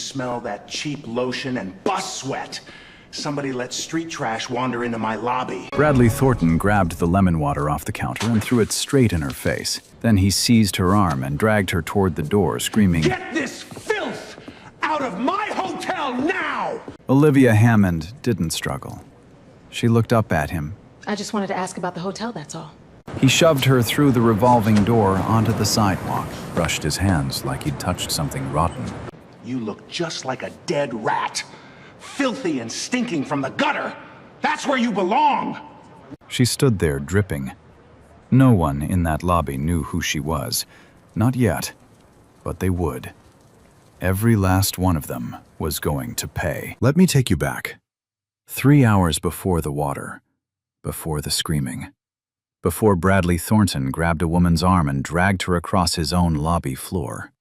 smell that cheap lotion and bus sweat. Somebody let street trash wander into my lobby. Bradley Thornton grabbed the lemon water off the counter and threw it straight in her face. Then he seized her arm and dragged her toward the door, screaming, "Get this filth out of my hotel now!" Olivia Hammond didn't struggle. She looked up at him. I just wanted to ask about the hotel, that's all. He shoved her through the revolving door onto the sidewalk, brushed his hands like he'd touched something rotten. You look just like a dead rat. Filthy and stinking from the gutter. That's where you belong. She stood there, dripping. No one in that lobby knew who she was. Not yet, but they would. Every last one of them was going to pay. Let me take you back. 3 hours before the water, before the screaming, before Bradley Thornton grabbed a woman's arm and dragged her across his own lobby floor.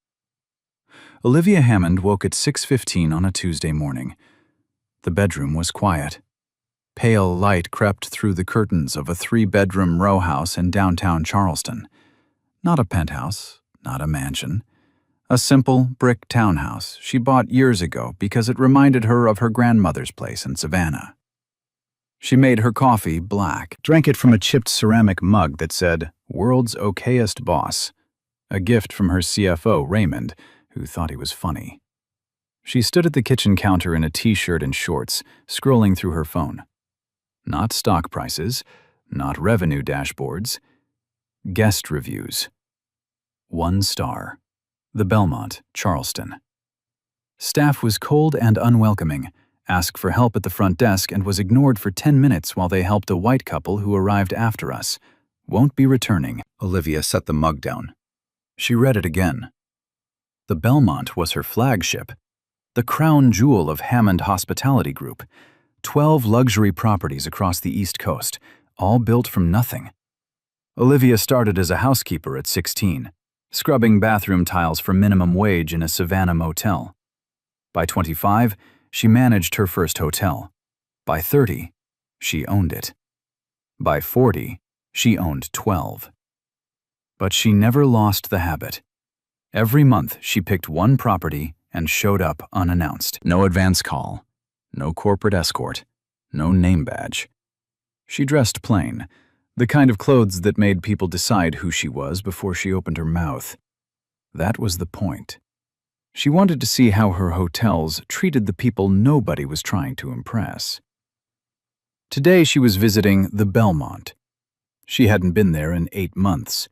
Olivia Hammond woke at 6:15 on a Tuesday morning. The bedroom was quiet. Pale light crept through the curtains of a 3-bedroom row house in downtown Charleston. Not a penthouse, not a mansion. A simple brick townhouse she bought years ago because it reminded her of her grandmother's place in Savannah. She made her coffee black, drank it from a chipped ceramic mug that said, "World's Okayest Boss," a gift from her CFO, Raymond, who thought he was funny. She stood at the kitchen counter in a t-shirt and shorts, scrolling through her phone. Not stock prices, not revenue dashboards. Guest reviews. 1 star. The Belmont, Charleston. Staff was cold and unwelcoming, asked for help at the front desk, and was ignored for 10 minutes while they helped a white couple who arrived after us. Won't be returning. Olivia set the mug down. She read it again. The Belmont was her flagship, the crown jewel of Hammond Hospitality Group. 12 luxury properties across the East Coast, all built from nothing. Olivia started as a housekeeper at 16, scrubbing bathroom tiles for minimum wage in a Savannah motel. By 25, she managed her first hotel. By 30, she owned it. By 40, she owned 12. But she never lost the habit. Every month, she picked one property and showed up unannounced. No advance call, no corporate escort, no name badge. She dressed plain, the kind of clothes that made people decide who she was before she opened her mouth. That was the point. She wanted to see how her hotels treated the people nobody was trying to impress. Today she was visiting the Belmont. She hadn't been there in 8 months.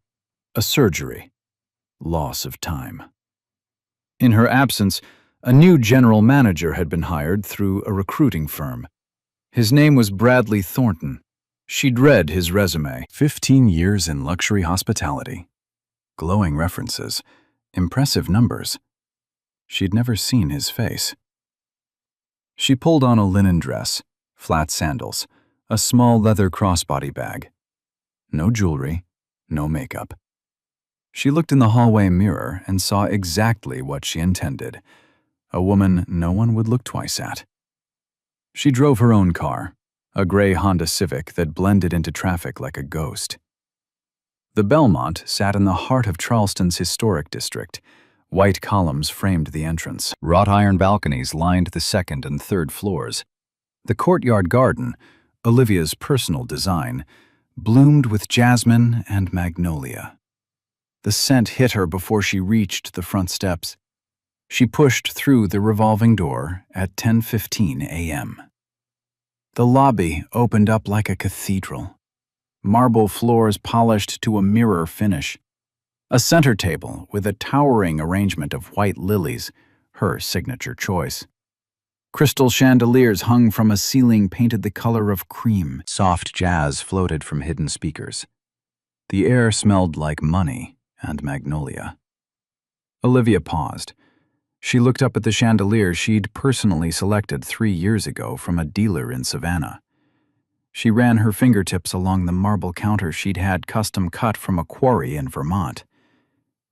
A surgery. Loss of time. In her absence, a new general manager had been hired through a recruiting firm. His name was Bradley Thornton. She'd read his resume. 15 years in luxury hospitality. Glowing references. Impressive numbers. She'd never seen his face. She pulled on a linen dress, flat sandals, a small leather crossbody bag. No jewelry, no makeup. She looked in the hallway mirror and saw exactly what she intended. A woman no one would look twice at. She drove her own car, a gray Honda Civic that blended into traffic like a ghost. The Belmont sat in the heart of Charleston's historic district. White columns framed the entrance. Wrought iron balconies lined the 2nd and 3rd floors. The courtyard garden, Olivia's personal design, bloomed with jasmine and magnolia. The scent hit her before she reached the front steps. She pushed through the revolving door at 10:15 a.m. The lobby opened up like a cathedral. Marble floors polished to a mirror finish. A center table with a towering arrangement of white lilies, her signature choice. Crystal chandeliers hung from a ceiling painted the color of cream. Soft jazz floated from hidden speakers. The air smelled like money and magnolia. Olivia paused. She looked up at the chandelier she'd personally selected 3 years ago from a dealer in Savannah. She ran her fingertips along the marble counter she'd had custom cut from a quarry in Vermont.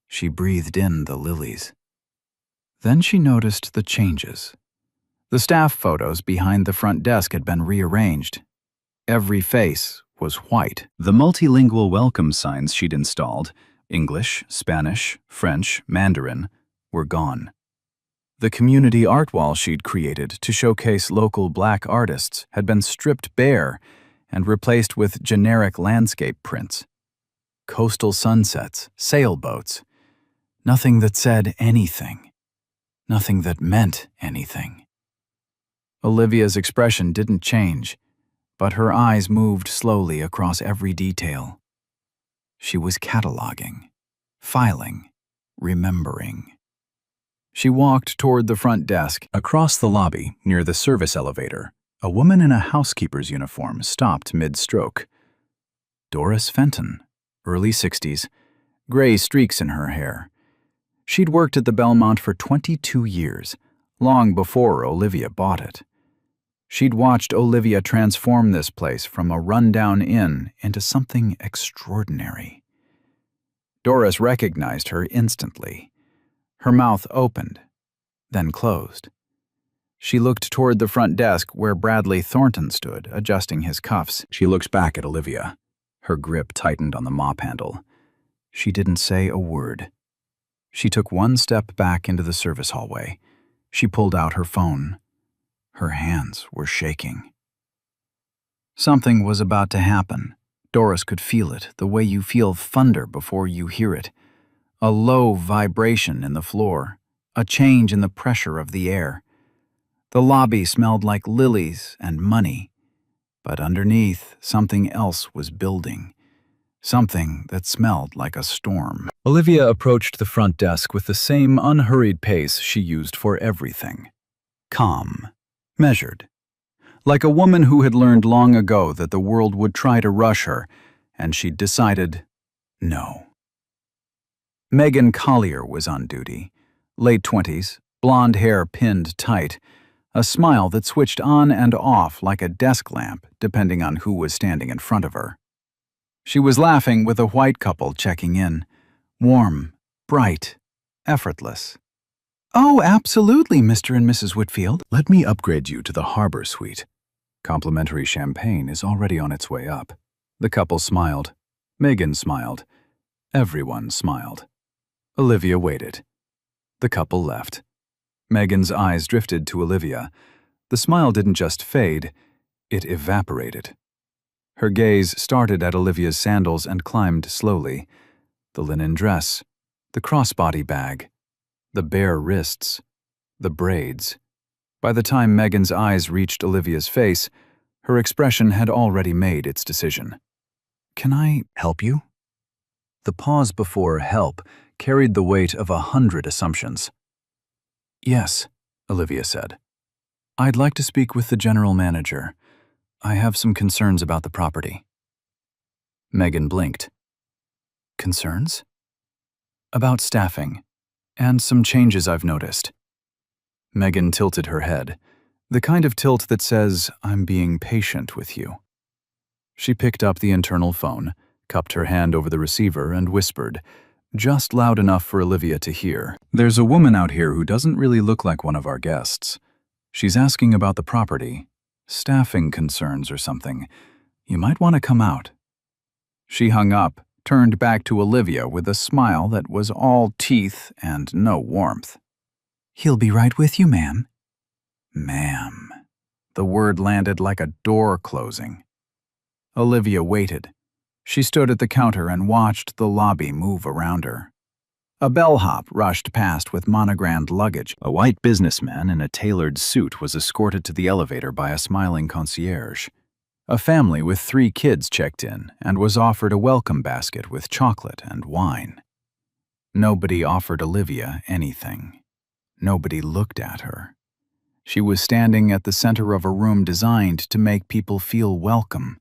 She breathed in the lilies. Then she noticed the changes. The staff photos behind the front desk had been rearranged. Every face was white. The multilingual welcome signs she'd installed, English, Spanish, French, Mandarin, were gone. The community art wall she'd created to showcase local black artists had been stripped bare and replaced with generic landscape prints. Coastal sunsets, sailboats. Nothing that said anything. Nothing that meant anything. Olivia's expression didn't change, but her eyes moved slowly across every detail. She was cataloging, filing, remembering. She walked toward the front desk. Across the lobby, near the service elevator, a woman in a housekeeper's uniform stopped mid-stroke. Doris Fenton, early 60s, gray streaks in her hair. She'd worked at the Belmont for 22 years, long before Olivia bought it. She'd watched Olivia transform this place from a rundown inn into something extraordinary. Doris recognized her instantly. Her mouth opened, then closed. She looked toward the front desk where Bradley Thornton stood, adjusting his cuffs. She looked back at Olivia. Her grip tightened on the mop handle. She didn't say a word. She took one step back into the service hallway. She pulled out her phone. Her hands were shaking. Something was about to happen. Doris could feel it, the way you feel thunder before you hear it. A low vibration in the floor, a change in the pressure of the air. The lobby smelled like lilies and money, but underneath, something else was building. Something that smelled like a storm. Olivia approached the front desk with the same unhurried pace she used for everything. Calm, measured. Like a woman who had learned long ago that the world would try to rush her, and she'd decided, no. Megan Collier was on duty. Late 20s, blonde hair pinned tight, a smile that switched on and off like a desk lamp depending on who was standing in front of her. She was laughing with a white couple checking in. Warm, bright, effortless. "Oh, absolutely, Mr. and Mrs. Whitfield. Let me upgrade you to the Harbor Suite. Complimentary champagne is already on its way up." The couple smiled. Megan smiled. Everyone smiled. Olivia waited. The couple left. Megan's eyes drifted to Olivia. The smile didn't just fade, it evaporated. Her gaze started at Olivia's sandals and climbed slowly. The linen dress, the crossbody bag, the bare wrists, the braids. By the time Megan's eyes reached Olivia's face, her expression had already made its decision. "Can I help you?" The pause before help carried the weight of 100 assumptions. "Yes," Olivia said. "I'd like to speak with the general manager. I have some concerns about the property." Megan blinked. "Concerns?" "About staffing, and some changes I've noticed." Megan tilted her head, the kind of tilt that says, "I'm being patient with you." She picked up the internal phone, cupped her hand over the receiver, and whispered, just loud enough for Olivia to hear, "There's a woman out here who doesn't really look like one of our guests. She's asking about the property, staffing concerns or something. You might want to come out." She hung up, turned back to Olivia with a smile that was all teeth and no warmth. "He'll be right with you, ma'am." Ma'am. The word landed like a door closing. Olivia waited. She stood at the counter and watched the lobby move around her. A bellhop rushed past with monogrammed luggage. A white businessman in a tailored suit was escorted to the elevator by a smiling concierge. A family with 3 kids checked in and was offered a welcome basket with chocolate and wine. Nobody offered Olivia anything. Nobody looked at her. She was standing at the center of a room designed to make people feel welcome,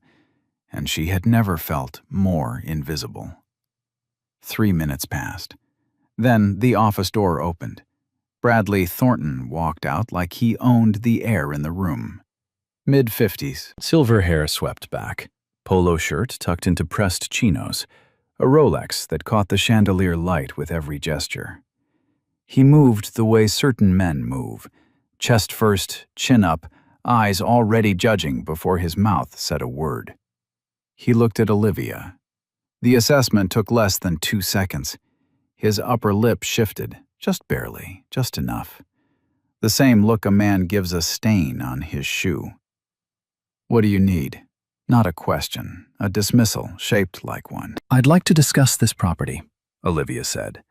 and she had never felt more invisible. 3 minutes passed. Then the office door opened. Bradley Thornton walked out like he owned the air in the room. Mid-50s, silver hair swept back, polo shirt tucked into pressed chinos, a Rolex that caught the chandelier light with every gesture. He moved the way certain men move, chest first, chin up, eyes already judging before his mouth said a word. He looked at Olivia. The assessment took less than 2 seconds. His upper lip shifted, just barely, just enough. The same look a man gives a stain on his shoe. "What do you need?" Not a question, a dismissal shaped like one. "I'd like to discuss this property," Olivia said.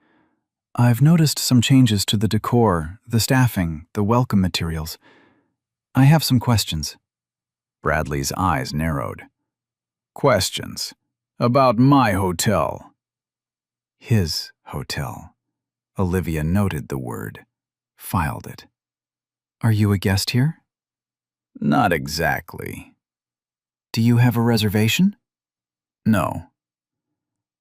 "I've noticed some changes to the decor, the staffing, the welcome materials. I have some questions." Bradley's eyes narrowed. "Questions? About my hotel?" His hotel. Olivia noted the word, filed it. "Are you a guest here?" "Not exactly." "Do you have a reservation?" "No."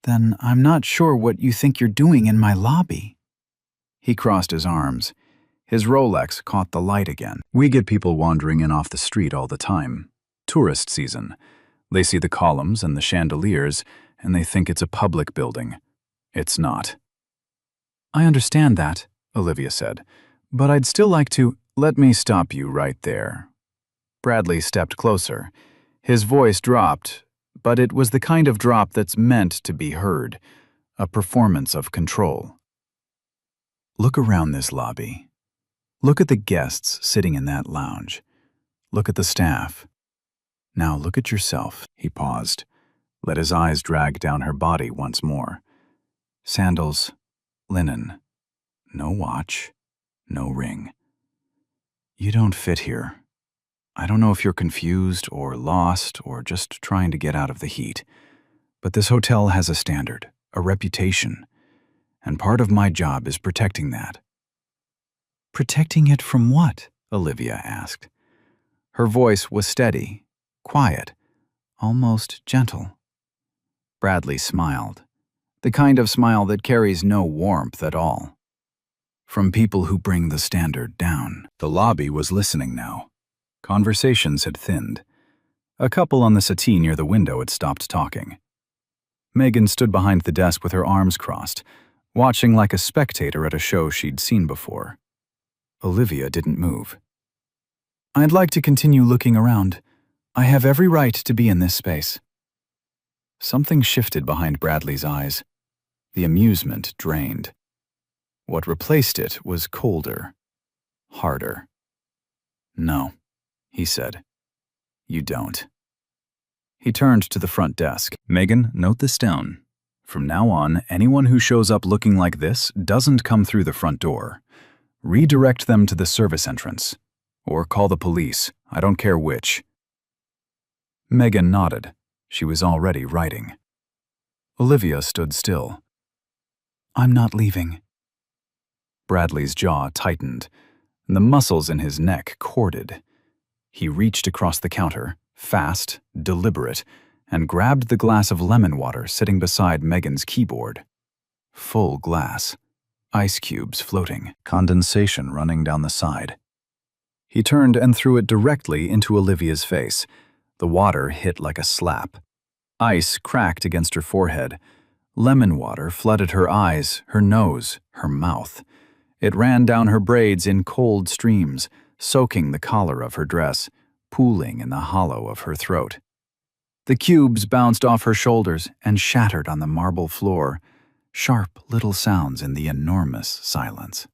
"Then I'm not sure what you think you're doing in my lobby." He crossed his arms. His Rolex caught the light again. "We get people wandering in off the street all the time. Tourist season. They see the columns and the chandeliers, and they think it's a public building. It's not." "I understand that," Olivia said, "but I'd still like to—" "Let me stop you right there." Bradley stepped closer. His voice dropped, but it was the kind of drop that's meant to be heard, a performance of control. "Look around this lobby. Look at the guests sitting in that lounge. Look at the staff. Now look at yourself." He paused, let his eyes drag down her body once more. Sandals, linen, no watch, no ring. "You don't fit here. I don't know if you're confused or lost or just trying to get out of the heat, but this hotel has a standard, a reputation, and part of my job is protecting that." "Protecting it from what?" Olivia asked. Her voice was steady, quiet, almost gentle. Bradley smiled, the kind of smile that carries no warmth at all. "From people who bring the standard down." The lobby was listening now. Conversations had thinned. A couple on the settee near the window had stopped talking. Megan stood behind the desk with her arms crossed, watching like a spectator at a show she'd seen before. Olivia didn't move. "I'd like to continue looking around. I have every right to be in this space." Something shifted behind Bradley's eyes. The amusement drained. What replaced it was colder, harder. "No," he said. "You don't." He turned to the front desk. "Megan, note this down. From now on, anyone who shows up looking like this doesn't come through the front door. Redirect them to the service entrance. Or call the police. I don't care which." Megan nodded. She was already writing. Olivia stood still. "I'm not leaving." Bradley's jaw tightened, and the muscles in his neck corded. He reached across the counter, fast, deliberate, and grabbed the glass of lemon water sitting beside Megan's keyboard. Full glass. Ice cubes floating, condensation running down the side. He turned and threw it directly into Olivia's face. The water hit like a slap. Ice cracked against her forehead. Lemon water flooded her eyes, her nose, her mouth. It ran down her braids in cold streams, soaking the collar of her dress, pooling in the hollow of her throat. The cubes bounced off her shoulders and shattered on the marble floor, sharp little sounds in the enormous silence.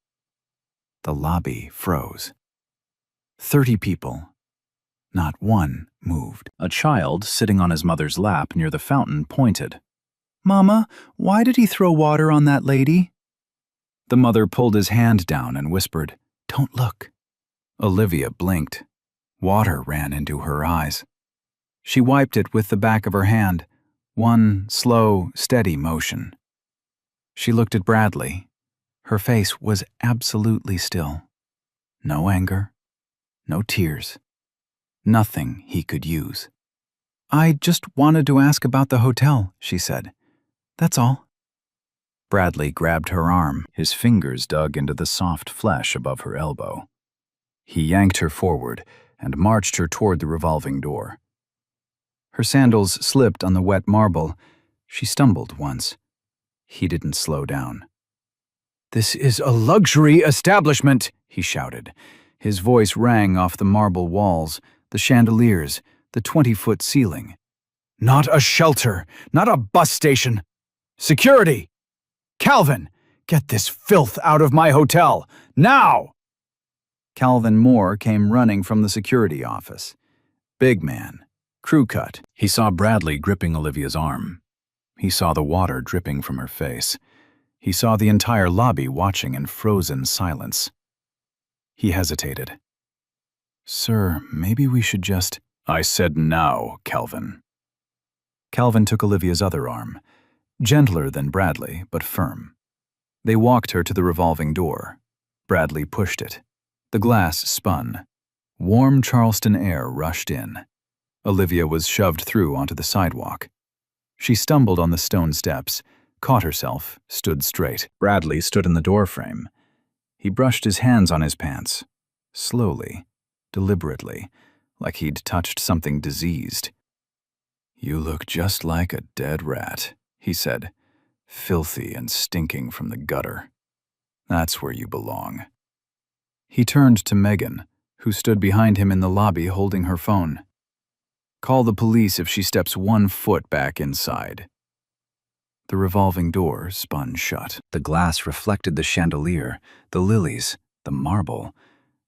The lobby froze. 30 people. Not one moved. A child sitting on his mother's lap near the fountain pointed. "Mama, why did he throw water on that lady?" The mother pulled his hand down and whispered, "Don't look." Olivia blinked. Water ran into her eyes. She wiped it with the back of her hand, one slow, steady motion. She looked at Bradley. Her face was absolutely still. No anger, no tears, nothing he could use. "I just wanted to ask about the hotel," she said. "That's all." Bradley grabbed her arm. His fingers dug into the soft flesh above her elbow. He yanked her forward and marched her toward the revolving door. Her sandals slipped on the wet marble. She stumbled once. He didn't slow down. "This is a luxury establishment," he shouted. His voice rang off the marble walls, the chandeliers, the 20-foot ceiling. "Not a shelter, not a bus station. Security! Calvin, get this filth out of my hotel, now!" Calvin Moore came running from the security office. Big man, crew cut. He saw Bradley gripping Olivia's arm. He saw the water dripping from her face. He saw the entire lobby watching in frozen silence. He hesitated. "Sir, maybe we should just—" "I said now, Calvin." Calvin took Olivia's other arm, gentler than Bradley, but firm. They walked her to the revolving door. Bradley pushed it. The glass spun. Warm Charleston air rushed in. Olivia was shoved through onto the sidewalk. She stumbled on the stone steps, caught herself, stood straight. Bradley stood in the doorframe. He brushed his hands on his pants, slowly, deliberately, like he'd touched something diseased. "You look just like a dead rat," he said, "filthy and stinking from the gutter. That's where you belong." He turned to Megan, who stood behind him in the lobby holding her phone. "Call the police if she steps 1 foot back inside." The revolving door spun shut. The glass reflected the chandelier, the lilies, the marble,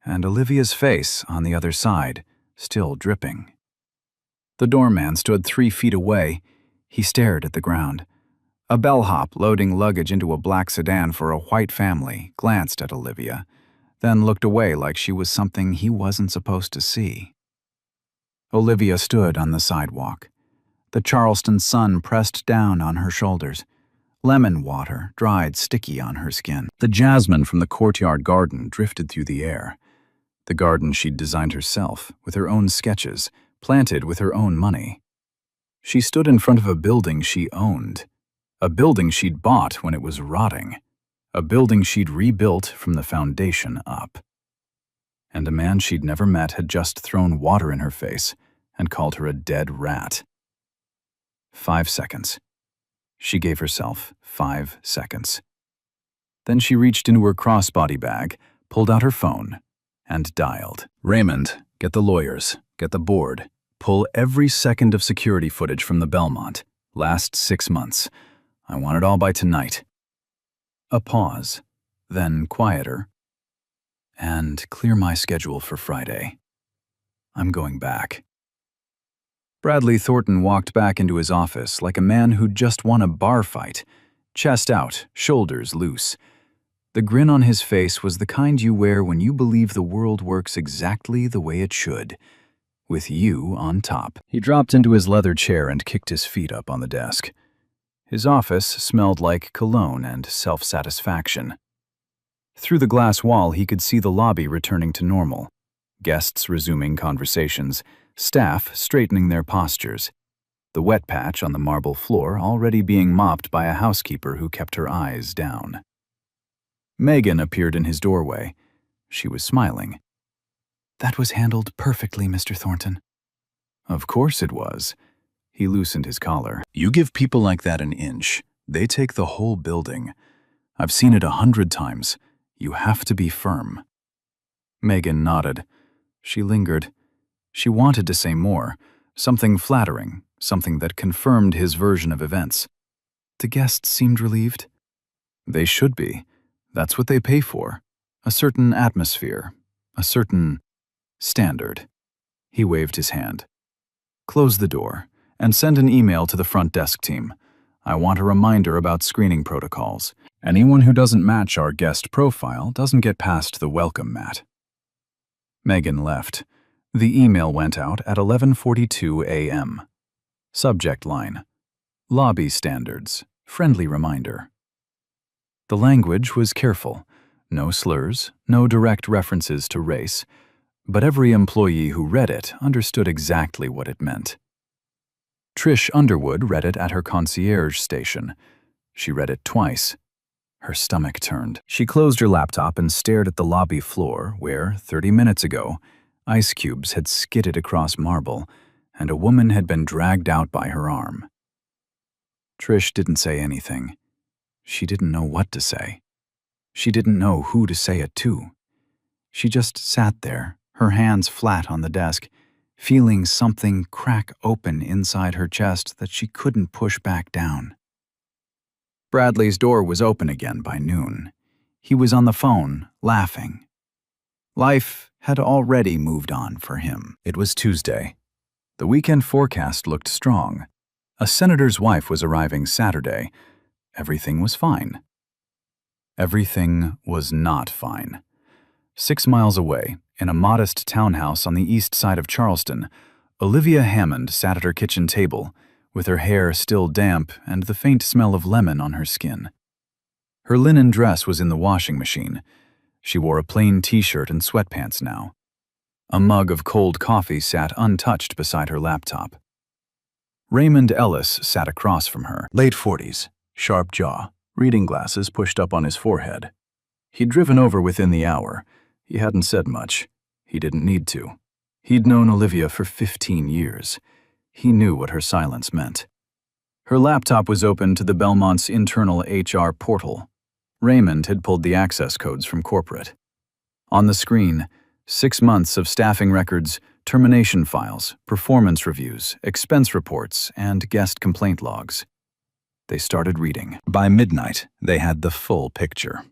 and Olivia's face on the other side, still dripping. The doorman stood 3 feet away. He stared at the ground. A bellhop loading luggage into a black sedan for a white family glanced at Olivia, then looked away like she was something he wasn't supposed to see. Olivia stood on the sidewalk. The Charleston sun pressed down on her shoulders. Lemon water dried sticky on her skin. The jasmine from the courtyard garden drifted through the air. The garden she'd designed herself, with her own sketches, planted with her own money. She stood in front of a building she owned. A building she'd bought when it was rotting. A building she'd rebuilt from the foundation up. And a man she'd never met had just thrown water in her face and called her a dead rat. 5 seconds. She gave herself 5 seconds. Then she reached into her crossbody bag, pulled out her phone, and dialed. "Raymond, get the lawyers, get the board, pull every second of security footage from the Belmont. Last 6 months. I want it all by tonight." A pause, then quieter. "And clear my schedule for Friday. I'm going back." Bradley Thornton walked back into his office like a man who'd just won a bar fight, chest out, shoulders loose. The grin on his face was the kind you wear when you believe the world works exactly the way it should, with you on top. He dropped into his leather chair and kicked his feet up on the desk. His office smelled like cologne and self-satisfaction. Through the glass wall, he could see the lobby returning to normal. Guests resuming conversations, staff straightening their postures. The wet patch on the marble floor already being mopped by a housekeeper who kept her eyes down. Megan appeared in his doorway. She was smiling. "That was handled perfectly, Mr. Thornton." Of course it was. He loosened his collar. "You give people like that an inch, they take the whole building. I've seen it 100 times. You have to be firm." Megan nodded. She lingered. She wanted to say more, something flattering, something that confirmed his version of events. The guests seemed relieved. They should be. That's what they pay for. A certain atmosphere. A certain standard. He waved his hand. "Close the door and send an email to the front desk team. I want a reminder about screening protocols. Anyone who doesn't match our guest profile doesn't get past the welcome mat." Megan left. The email went out at 11:42 a.m. Subject line: Lobby standards. Friendly reminder. The language was careful. No slurs, no direct references to race, but every employee who read it understood exactly what it meant. Trish Underwood read it at her concierge station. She read it twice. Her stomach turned. She closed her laptop and stared at the lobby floor where, 30 minutes ago, ice cubes had skidded across marble and a woman had been dragged out by her arm. Trish didn't say anything. She didn't know what to say. She didn't know who to say it to. She just sat there, her hands flat on the desk, feeling something crack open inside her chest that she couldn't push back down. Bradley's door was open again by noon. He was on the phone, laughing. Life had already moved on for him. It was Tuesday. The weekend forecast looked strong. A senator's wife was arriving Saturday. Everything was fine. Everything was not fine. 6 miles away, in a modest townhouse on the east side of Charleston, Olivia Hammond sat at her kitchen table, with her hair still damp and the faint smell of lemon on her skin. Her linen dress was in the washing machine. She wore a plain t-shirt and sweatpants now. A mug of cold coffee sat untouched beside her laptop. Raymond Ellis sat across from her. Late 40s, sharp jaw, reading glasses pushed up on his forehead. He'd driven over within the hour. He hadn't said much. He didn't need to. He'd known Olivia for 15 years. He knew what her silence meant. Her laptop was open to the Belmont's internal HR portal. Raymond had pulled the access codes from corporate. On the screen, 6 months of staffing records, termination files, performance reviews, expense reports, and guest complaint logs. They started reading. By midnight, they had the full picture.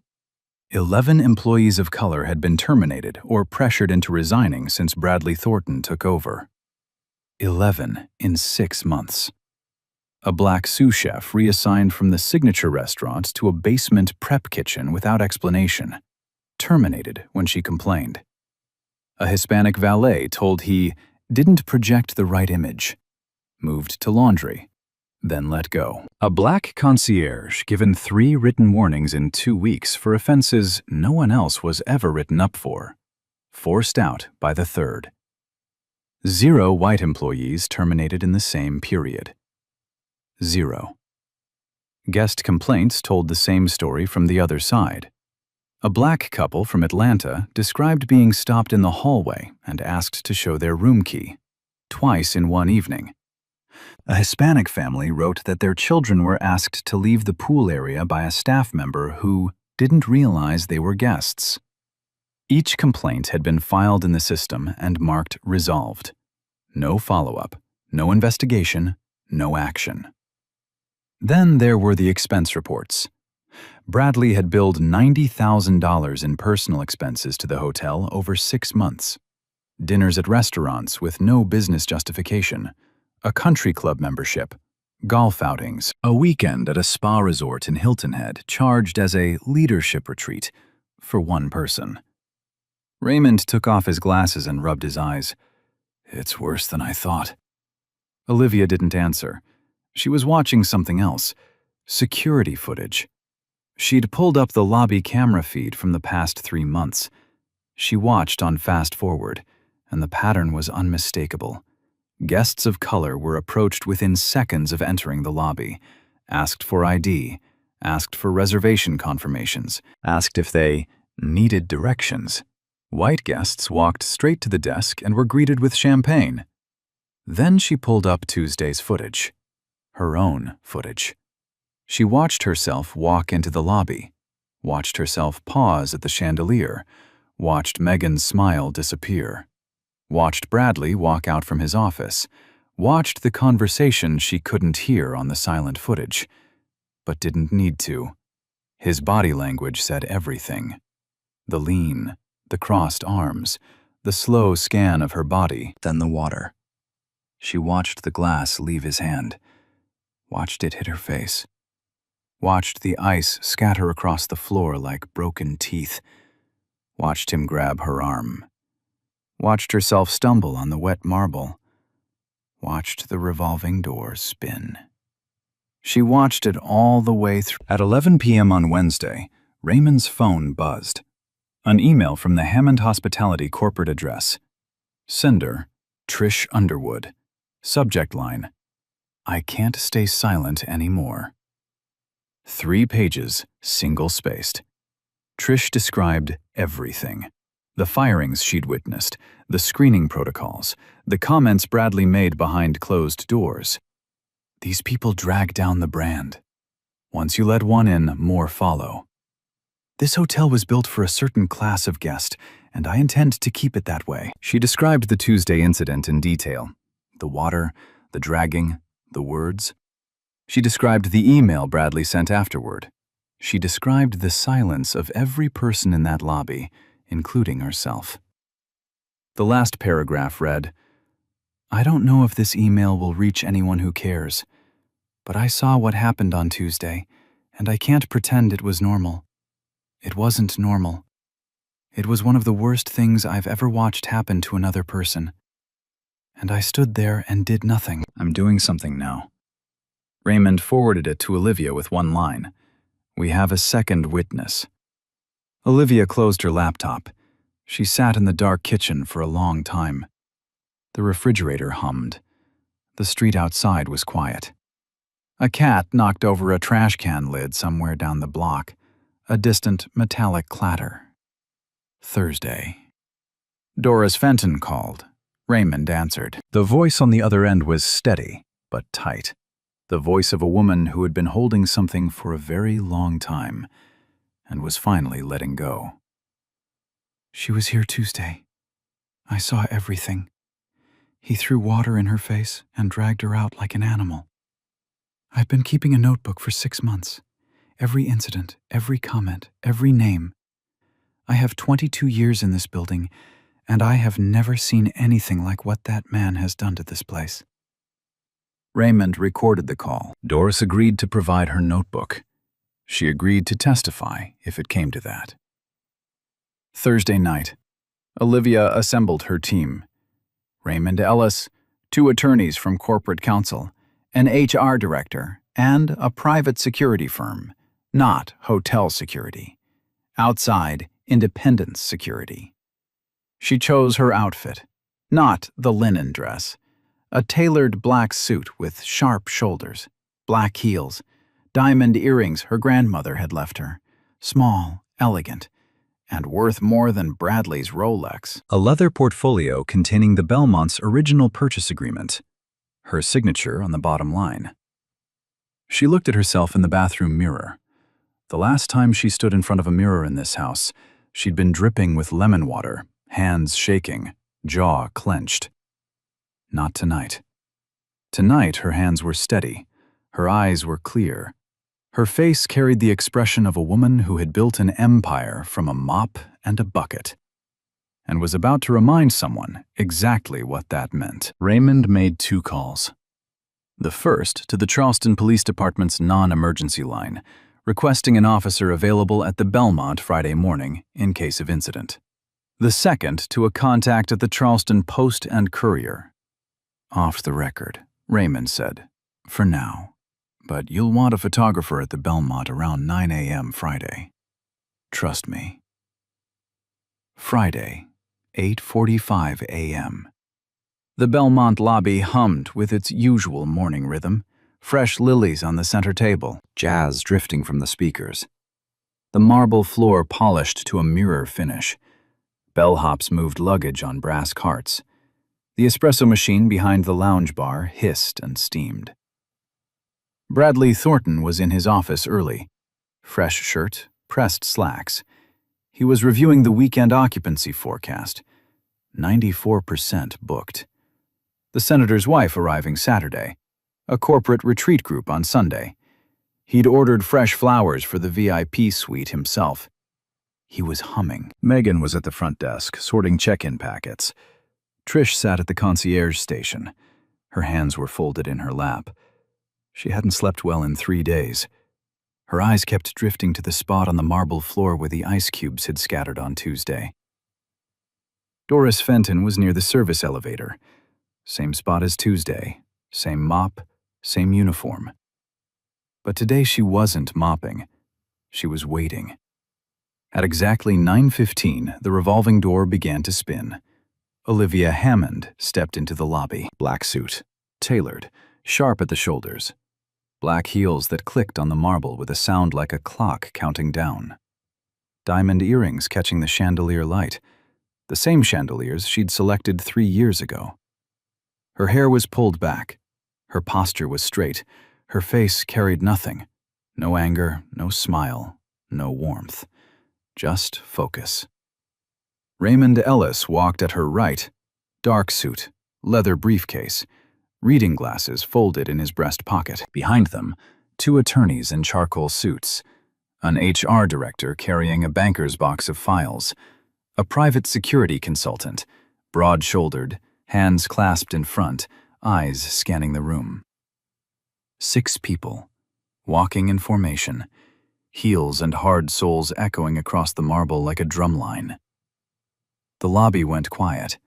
11 employees of color had been terminated or pressured into resigning since Bradley Thornton took over. 11 in 6 months. A black sous chef reassigned from the signature restaurant to a basement prep kitchen without explanation. Terminated when she complained. A Hispanic valet told he didn't project the right image. Moved to laundry. Then let go. A black concierge given 3 written warnings in 2 weeks for offenses no one else was ever written up for. Forced out by the 3rd. 0 white employees terminated in the same period. 0. Guest complaints told the same story from the other side. A black couple from Atlanta described being stopped in the hallway and asked to show their room key. Twice in one evening. A Hispanic family wrote that their children were asked to leave the pool area by a staff member who didn't realize they were guests. Each complaint had been filed in the system and marked resolved. No follow-up, no investigation, no action. Then there were the expense reports. Bradley had billed $90,000 in personal expenses to the hotel over 6 months. Dinners at restaurants with no business justification. A country club membership, golf outings, a weekend at a spa resort in Hilton Head charged as a leadership retreat for one person. Raymond took off his glasses and rubbed his eyes. It's worse than I thought. Olivia didn't answer. She was watching something else, security footage. She'd pulled up the lobby camera feed from the past 3 months. She watched on fast forward, and the pattern was unmistakable. Guests of color were approached within seconds of entering the lobby, asked for ID, asked for reservation confirmations, asked if they needed directions. White guests walked straight to the desk and were greeted with champagne. Then she pulled up Tuesday's footage, her own footage. She watched herself walk into the lobby, watched herself pause at the chandelier, watched Megan's smile disappear. Watched Bradley walk out from his office, watched the conversation she couldn't hear on the silent footage, but didn't need to. His body language said everything. The lean, the crossed arms, the slow scan of her body, then the water. She watched the glass leave his hand, watched it hit her face, watched the ice scatter across the floor like broken teeth, watched him grab her arm. Watched herself stumble on the wet marble. Watched the revolving door spin. She watched it all the way through. At 11 p.m. on Wednesday, Raymond's phone buzzed. An email from the Hammond Hospitality corporate address. Sender, Trish Underwood. Subject line, I can't stay silent anymore. 3 pages, single-spaced. Trish described everything. The firings she'd witnessed, the screening protocols, the comments Bradley made behind closed doors. These people drag down the brand. Once you let one in, more follow. This hotel was built for a certain class of guest, and I intend to keep it that way. She described the Tuesday incident in detail. The water, the dragging, the words. She described the email Bradley sent afterward. She described the silence of every person in that lobby, including herself. The last paragraph read, "I don't know if this email will reach anyone who cares, but I saw what happened on Tuesday, and I can't pretend it was normal. It wasn't normal. It was one of the worst things I've ever watched happen to another person. And I stood there and did nothing. I'm doing something now." Raymond forwarded it to Olivia with one line, "We have a second witness." Olivia closed her laptop. She sat in the dark kitchen for a long time. The refrigerator hummed. The street outside was quiet. A cat knocked over a trash can lid somewhere down the block, a distant metallic clatter. Thursday. Doris Fenton called. Raymond answered. The voice on the other end was steady, but tight. The voice of a woman who had been holding something for a very long time and was finally letting go. "She was here Tuesday. I saw everything. He threw water in her face and dragged her out like an animal. I've been keeping a notebook for 6 months. Every incident, every comment, every name. I have 22 years in this building, and I have never seen anything like what that man has done to this place." Raymond recorded the call. Doris agreed to provide her notebook. She agreed to testify if it came to that. Thursday night, Olivia assembled her team. Raymond Ellis, 2 attorneys from corporate counsel, an HR director, and a private security firm, not hotel security. Outside, independent security. She chose her outfit, not the linen dress. A tailored black suit with sharp shoulders, black heels, diamond earrings her grandmother had left her, small, elegant, and worth more than Bradley's Rolex. A leather portfolio containing the Belmont's original purchase agreement, her signature on the bottom line. She looked at herself in the bathroom mirror. The last time she stood in front of a mirror in this house, she'd been dripping with lemon water, hands shaking, jaw clenched. Not tonight. Tonight, her hands were steady. Her eyes were clear. Her face carried the expression of a woman who had built an empire from a mop and a bucket, and was about to remind someone exactly what that meant. Raymond made 2 calls. The first to the Charleston Police Department's non-emergency line, requesting an officer available at the Belmont Friday morning in case of incident. The second to a contact at the Charleston Post and Courier. "Off the record," Raymond said, "for now. But you'll want a photographer at the Belmont around 9 a.m. Friday. Trust me." Friday, 8:45 a.m. The Belmont lobby hummed with its usual morning rhythm, fresh lilies on the center table, jazz drifting from the speakers. The marble floor polished to a mirror finish. Bellhops moved luggage on brass carts. The espresso machine behind the lounge bar hissed and steamed. Bradley Thornton was in his office early. Fresh shirt, pressed slacks. He was reviewing the weekend occupancy forecast. 94% booked. The senator's wife arriving Saturday. A corporate retreat group on Sunday. He'd ordered fresh flowers for the VIP suite himself. He was humming. Megan was at the front desk, sorting check-in packets. Trish sat at the concierge station. Her hands were folded in her lap. She hadn't slept well in 3 days. Her eyes kept drifting to the spot on the marble floor where the ice cubes had scattered on Tuesday. Doris Fenton was near the service elevator. Same spot as Tuesday. Same mop, same uniform. But today she wasn't mopping. She was waiting. At exactly 9:15, the revolving door began to spin. Olivia Hammond stepped into the lobby. Black suit, tailored, sharp at the shoulders. Black heels that clicked on the marble with a sound like a clock counting down. Diamond earrings catching the chandelier light, the same chandeliers she'd selected 3 years ago. Her hair was pulled back. Her posture was straight. Her face carried nothing. No anger, no smile, no warmth. Just focus. Raymond Ellis walked at her right. Dark suit, leather briefcase, reading glasses folded in his breast pocket. Behind them, 2 attorneys in charcoal suits. An HR director carrying a banker's box of files. A private security consultant, broad-shouldered, hands clasped in front, eyes scanning the room. 6 people, walking in formation, heels and hard soles echoing across the marble like a drumline. The lobby went quiet,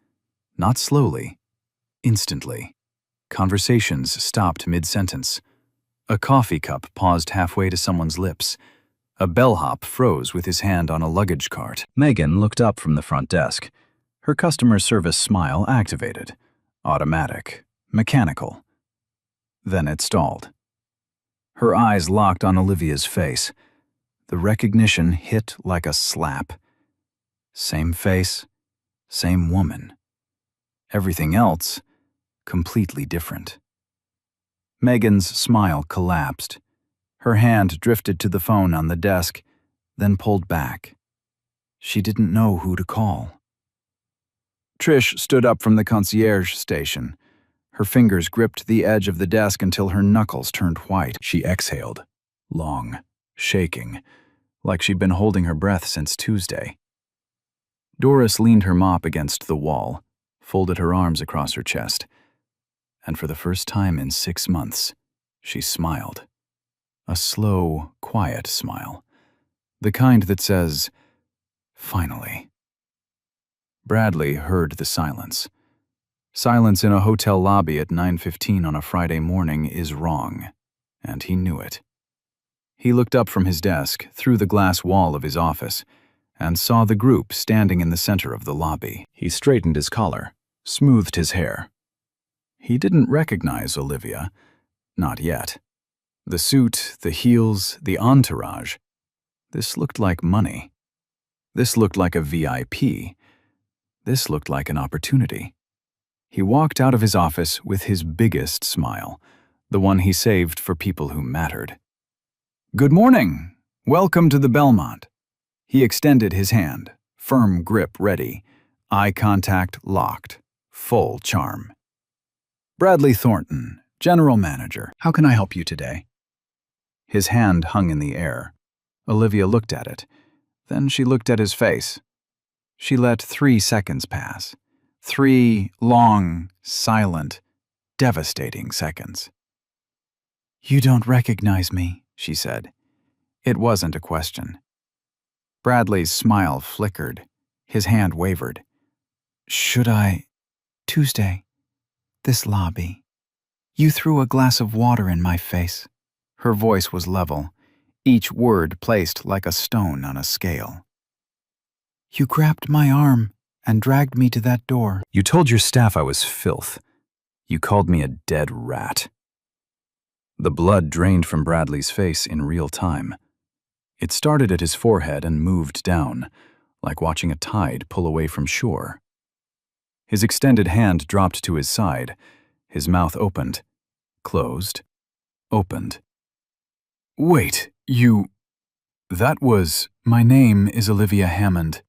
not slowly, instantly. Conversations stopped mid-sentence. A coffee cup paused halfway to someone's lips. A bellhop froze with his hand on a luggage cart. Megan looked up from the front desk. Her customer service smile activated. Automatic. Mechanical. Then it stalled. Her eyes locked on Olivia's face. The recognition hit like a slap. Same face, same woman. Everything else, completely different. Megan's smile collapsed. Her hand drifted to the phone on the desk, then pulled back. She didn't know who to call. Trish stood up from the concierge station. Her fingers gripped the edge of the desk until her knuckles turned white. She exhaled, long, shaking, like she'd been holding her breath since Tuesday. Doris leaned her mop against the wall, folded her arms across her chest, and for the first time in 6 months, she smiled. A slow, quiet smile. The kind that says, "Finally." Bradley heard the silence. Silence in a hotel lobby at 9:15 on a Friday morning is wrong, and he knew it. He looked up from his desk, through the glass wall of his office, and saw the group standing in the center of the lobby. He straightened his collar, smoothed his hair. He didn't recognize Olivia. Not yet. The suit, the heels, the entourage. This looked like money. This looked like a VIP. This looked like an opportunity. He walked out of his office with his biggest smile, the one he saved for people who mattered. "Good morning. Welcome to the Belmont." He extended his hand, firm grip ready, eye contact locked, full charm. "Bradley Thornton, General Manager. How can I help you today?" His hand hung in the air. Olivia looked at it. Then she looked at his face. She let 3 seconds pass. 3 long, silent, devastating seconds. "You don't recognize me," she said. It wasn't a question. Bradley's smile flickered. His hand wavered. "Should I? Tuesday. This lobby. You threw a glass of water in my face." Her voice was level, each word placed like a stone on a scale. "You grabbed my arm and dragged me to that door." "You told your staff I was filth. You called me a dead rat." The blood drained from Bradley's face in real time. It started at his forehead and moved down, like watching a tide pull away from shore. His extended hand dropped to his side. His mouth opened, closed, opened. "Wait, you... That was... My name is Olivia Hammond."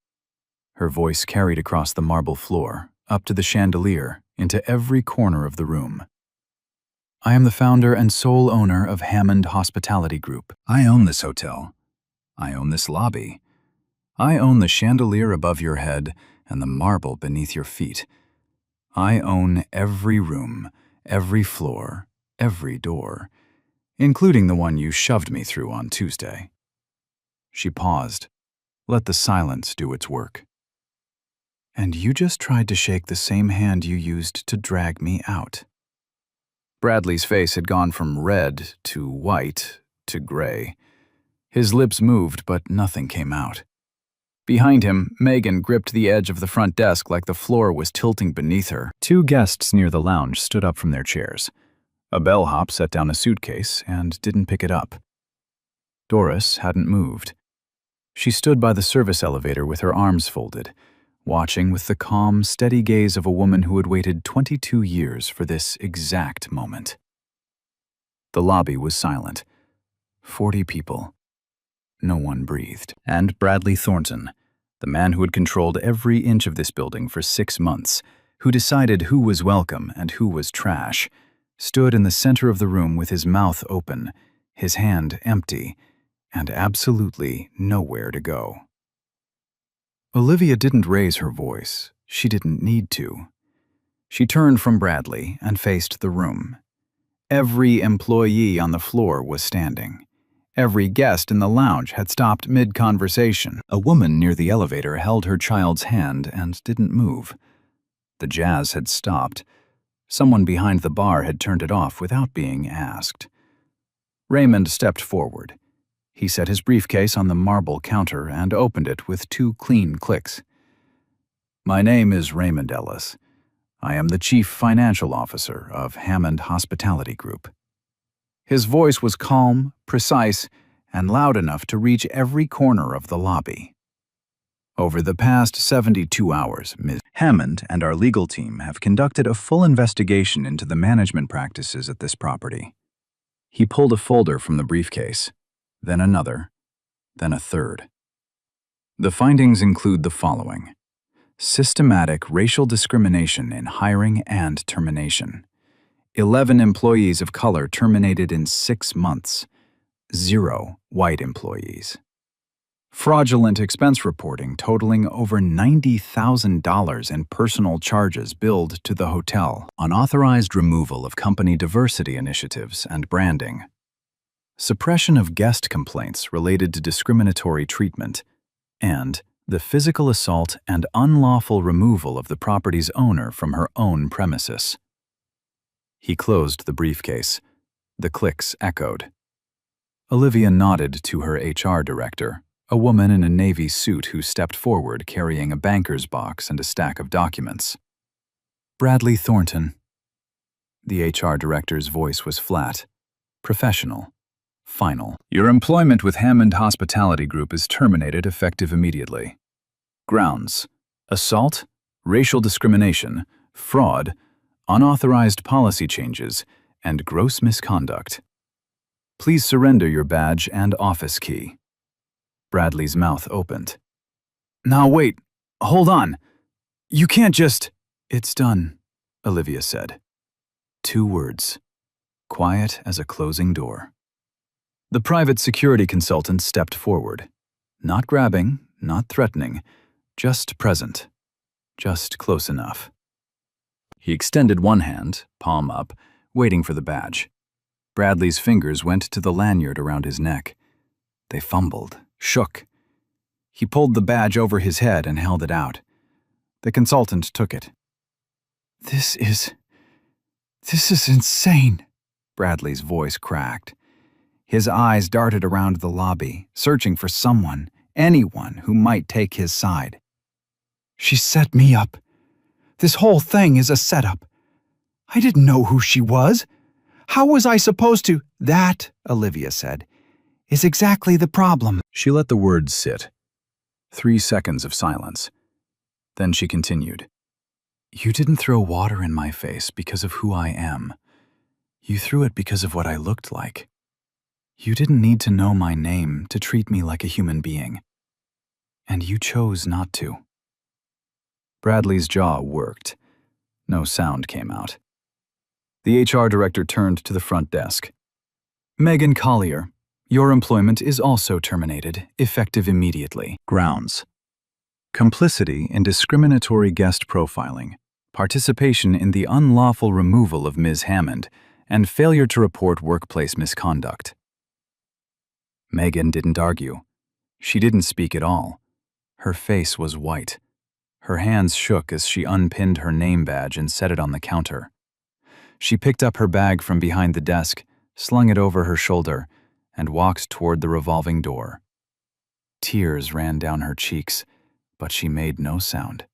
Her voice carried across the marble floor, up to the chandelier, into every corner of the room. "I am the founder and sole owner of Hammond Hospitality Group. I own this hotel. I own this lobby. I own the chandelier above your head and the marble beneath your feet. I own every room, every floor, every door, including the one you shoved me through on Tuesday." She paused, let the silence do its work. "And you just tried to shake the same hand you used to drag me out." Bradley's face had gone from red to white to gray. His lips moved, but nothing came out. Behind him, Megan gripped the edge of the front desk like the floor was tilting beneath her. 2 guests near the lounge stood up from their chairs. A bellhop set down a suitcase and didn't pick it up. Doris hadn't moved. She stood by the service elevator with her arms folded, watching with the calm, steady gaze of a woman who had waited 22 years for this exact moment. The lobby was silent. 40 people. No one breathed. And Bradley Thornton, the man who had controlled every inch of this building for 6 months, who decided who was welcome and who was trash, stood in the center of the room with his mouth open, his hand empty, and absolutely nowhere to go. Olivia didn't raise her voice. She didn't need to. She turned from Bradley and faced the room. Every employee on the floor was standing. Every guest in the lounge had stopped mid-conversation. A woman near the elevator held her child's hand and didn't move. The jazz had stopped. Someone behind the bar had turned it off without being asked. Raymond stepped forward. He set his briefcase on the marble counter and opened it with 2 clean clicks. "My name is Raymond Ellis. I am the Chief Financial Officer of Hammond Hospitality Group." His voice was calm, precise, and loud enough to reach every corner of the lobby. "Over the past 72 hours, Ms. Hammond and our legal team have conducted a full investigation into the management practices at this property." He pulled a folder from the briefcase, then another, then a third. The findings include the following: systematic racial discrimination in hiring and termination. 11 employees of color terminated in 6 months. 0 white employees. Fraudulent expense reporting totaling over $90,000 in personal charges billed to the hotel. Unauthorized removal of company diversity initiatives and branding. Suppression of guest complaints related to discriminatory treatment. And the physical assault and unlawful removal of the property's owner from her own premises. He closed the briefcase. The clicks echoed. Olivia nodded to her HR director, a woman in a navy suit who stepped forward carrying a banker's box and a stack of documents. "Bradley Thornton." The HR director's voice was flat, professional, final. "Your employment with Hammond Hospitality Group is terminated effective immediately. Grounds: assault, racial discrimination, fraud, unauthorized policy changes, and gross misconduct. Please surrender your badge and office key." Bradley's mouth opened. "Now wait, hold on. You can't just—" "It's done," Olivia said. 2 words, quiet as a closing door. The private security consultant stepped forward. Not grabbing, not threatening, just present, just close enough. He extended one hand, palm up, waiting for the badge. Bradley's fingers went to the lanyard around his neck. They fumbled, shook. He pulled the badge over his head and held it out. The consultant took it. This is insane," Bradley's voice cracked. His eyes darted around the lobby, searching for someone, anyone who might take his side. "She set me up. This whole thing is a setup. I didn't know who she was. How was I supposed to—" "That," Olivia said, "is exactly the problem." She let the words sit. 3 seconds of silence. Then she continued. "You didn't throw water in my face because of who I am. You threw it because of what I looked like. You didn't need to know my name to treat me like a human being. And you chose not to." Bradley's jaw worked. No sound came out. The HR director turned to the front desk. "Megan Collier, your employment is also terminated, effective immediately." Grounds: complicity in discriminatory guest profiling, participation in the unlawful removal of Ms. Hammond, and failure to report workplace misconduct. Megan didn't argue. She didn't speak at all. Her face was white. Her hands shook as she unpinned her name badge and set it on the counter. She picked up her bag from behind the desk, slung it over her shoulder, and walked toward the revolving door. Tears ran down her cheeks, but she made no sound.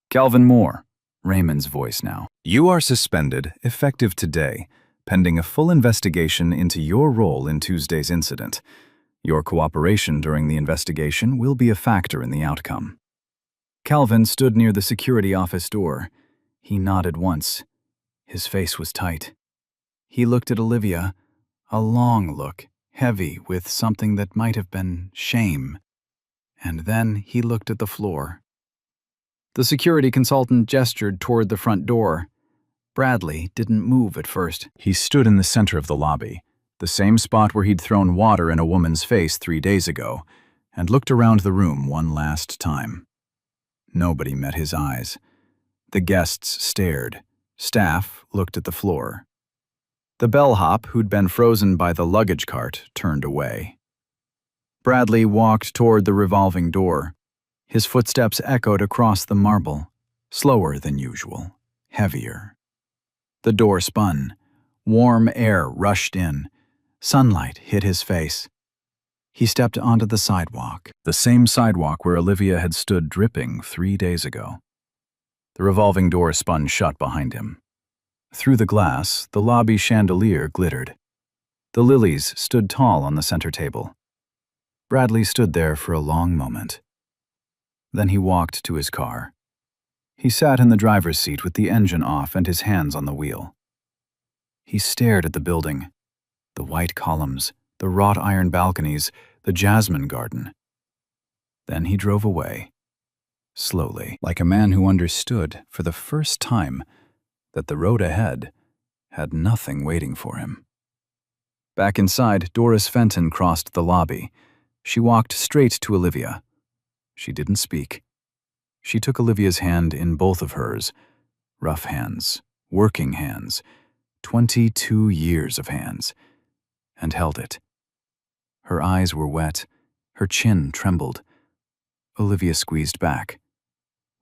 "Calvin Moore," Raymond's voice now. "You are suspended, effective today, pending a full investigation into your role in Tuesday's incident. Your cooperation during the investigation will be a factor in the outcome." Calvin stood near the security office door. He nodded once. His face was tight. He looked at Olivia, a long look, heavy with something that might have been shame. And then he looked at the floor. The security consultant gestured toward the front door. Bradley didn't move at first. He stood in the center of the lobby, the same spot where he'd thrown water in a woman's face 3 days ago, and looked around the room one last time. Nobody met his eyes. The guests stared. Staff looked at the floor. The bellhop, who'd been frozen by the luggage cart, turned away. Bradley walked toward the revolving door. His footsteps echoed across the marble, slower than usual, heavier. The door spun. Warm air rushed in. Sunlight hit his face. He stepped onto the sidewalk, the same sidewalk where Olivia had stood dripping 3 days ago. The revolving door spun shut behind him. Through the glass, the lobby chandelier glittered. The lilies stood tall on the center table. Bradley stood there for a long moment. Then he walked to his car. He sat in the driver's seat with the engine off and his hands on the wheel. He stared at the building, the white columns, the wrought iron balconies, the jasmine garden. Then he drove away, slowly, like a man who understood for the first time that the road ahead had nothing waiting for him. Back inside, Doris Fenton crossed the lobby. She walked straight to Olivia. She didn't speak. She took Olivia's hand in both of hers, rough hands, working hands, 22 years of hands, and held it. Her eyes were wet. Her chin trembled. Olivia squeezed back.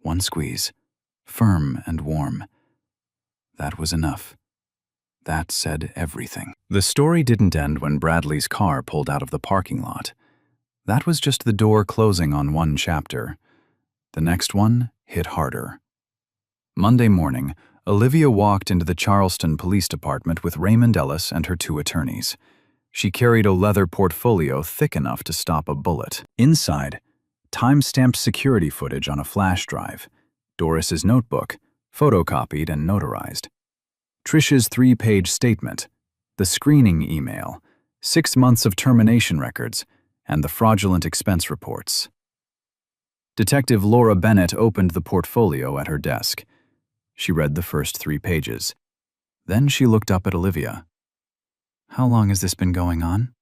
One squeeze, firm and warm. That was enough. That said everything. The story didn't end when Bradley's car pulled out of the parking lot. That was just the door closing on one chapter. The next one hit harder. Monday morning, Olivia walked into the Charleston Police Department with Raymond Ellis and her 2 attorneys. She carried a leather portfolio thick enough to stop a bullet. Inside, time-stamped security footage on a flash drive, Doris's notebook, photocopied and notarized. Trish's 3-page statement, the screening email, 6 months of termination records, and the fraudulent expense reports. Detective Laura Bennett opened the portfolio at her desk. She read the first 3 pages. Then she looked up at Olivia. "How long has this been going on?"